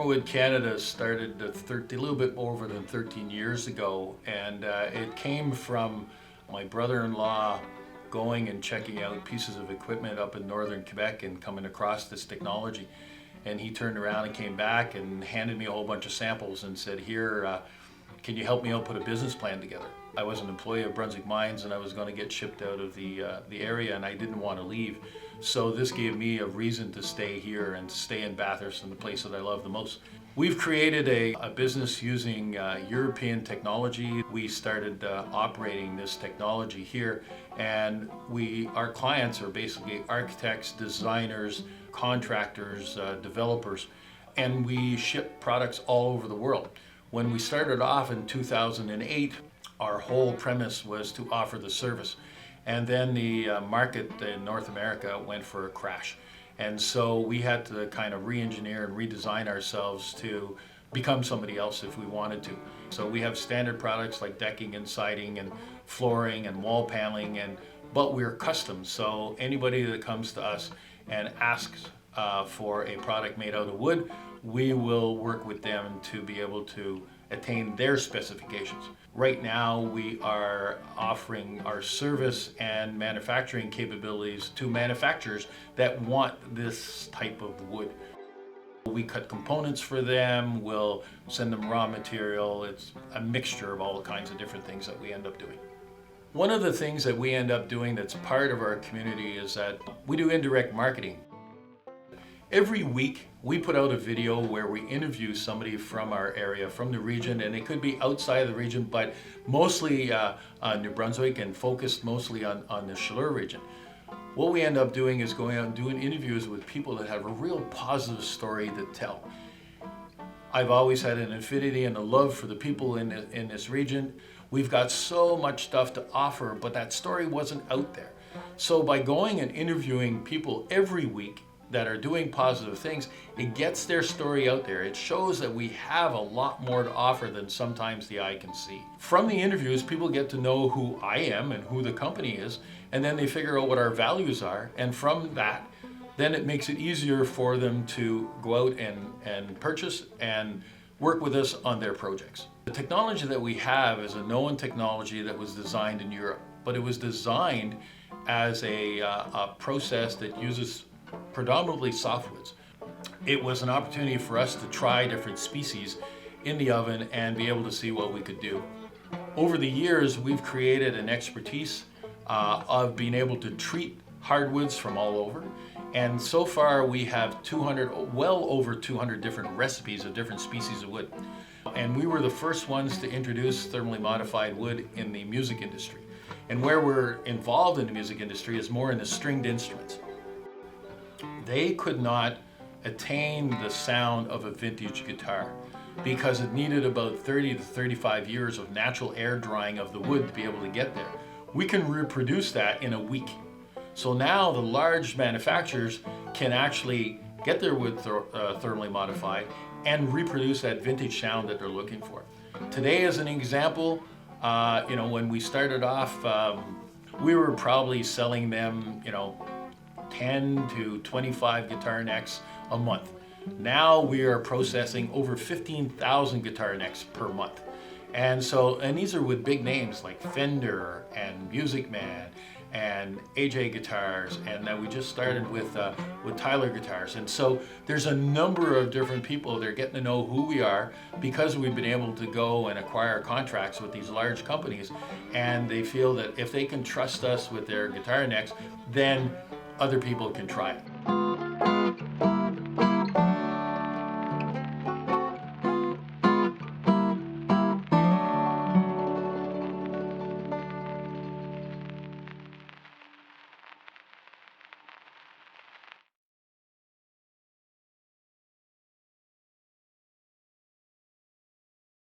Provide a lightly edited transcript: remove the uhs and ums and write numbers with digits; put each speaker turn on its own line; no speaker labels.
Thermalwood Canada started a little bit over than 13 years ago, and it came from my brother-in-law going and checking out pieces of equipment up in northern Quebec and coming across this technology. And he turned around and came back and handed me a whole bunch of samples and said, here, can you help me out put a business plan together? I was an employee of Brunswick Mines and I was going to get shipped out of the area, and I didn't want to leave. So this gave me a reason to stay here and to stay in Bathurst, in the place that I love the most. We've created a business using European technology. We started operating this technology here, and our clients are basically architects, designers, contractors, developers, and we ship products all over the world. When we started off in 2008, our whole premise was to offer the service. And then the market in North America went for a crash. And so we had to kind of re-engineer and redesign ourselves to become somebody else if we wanted to. So we have standard products like decking and siding and flooring and wall paneling, but we're custom. So anybody that comes to us and asks for a product made out of wood, we will work with them to be able to attain their specifications. Right now, we are offering our service and manufacturing capabilities to manufacturers that want this type of wood. We cut components for them, we'll send them raw material. It's a mixture of all kinds of different things that we end up doing. One of the things that we end up doing that's part of our community is that we do indirect marketing. Every week, we put out a video where we interview somebody from our area, from the region, and it could be outside of the region, but mostly New Brunswick and focused mostly on the Chaleur region. What we end up doing is going out and doing interviews with people that have a real positive story to tell. I've always had an affinity and a love for the people in this region. We've got so much stuff to offer, but that story wasn't out there. So by going and interviewing people every week that are doing positive things, it gets their story out there. It shows that we have a lot more to offer than sometimes the eye can see. From the interviews, people get to know who I am and who the company is, and then they figure out what our values are, and from that, then it makes it easier for them to go out and purchase and work with us on their projects. The technology that we have is a known technology that was designed in Europe, but it was designed as a process that uses predominantly softwoods. It was an opportunity for us to try different species in the oven and be able to see what we could do. Over the years, we've created an expertise of being able to treat hardwoods from all over. And so far we have well over 200 different recipes of different species of wood. And we were the first ones to introduce thermally modified wood in the music industry. And where we're involved in the music industry is more in the stringed instruments. They could not attain the sound of a vintage guitar because it needed about 30 to 35 years of natural air drying of the wood to be able to get there. We can reproduce that in a week. So now the large manufacturers can actually get their wood thermally modified and reproduce that vintage sound that they're looking for. Today, as an example, when we started off, we were probably selling them, 10 to 25 guitar necks a month. Now we are processing over 15,000 guitar necks per month. And these are with big names like Fender and Music Man and AJ guitars, and we just started with Tyler guitars. And so there's a number of different people that are getting to know who we are because we've been able to go and acquire contracts with these large companies, and they feel that if they can trust us with their guitar necks, then other people can try it.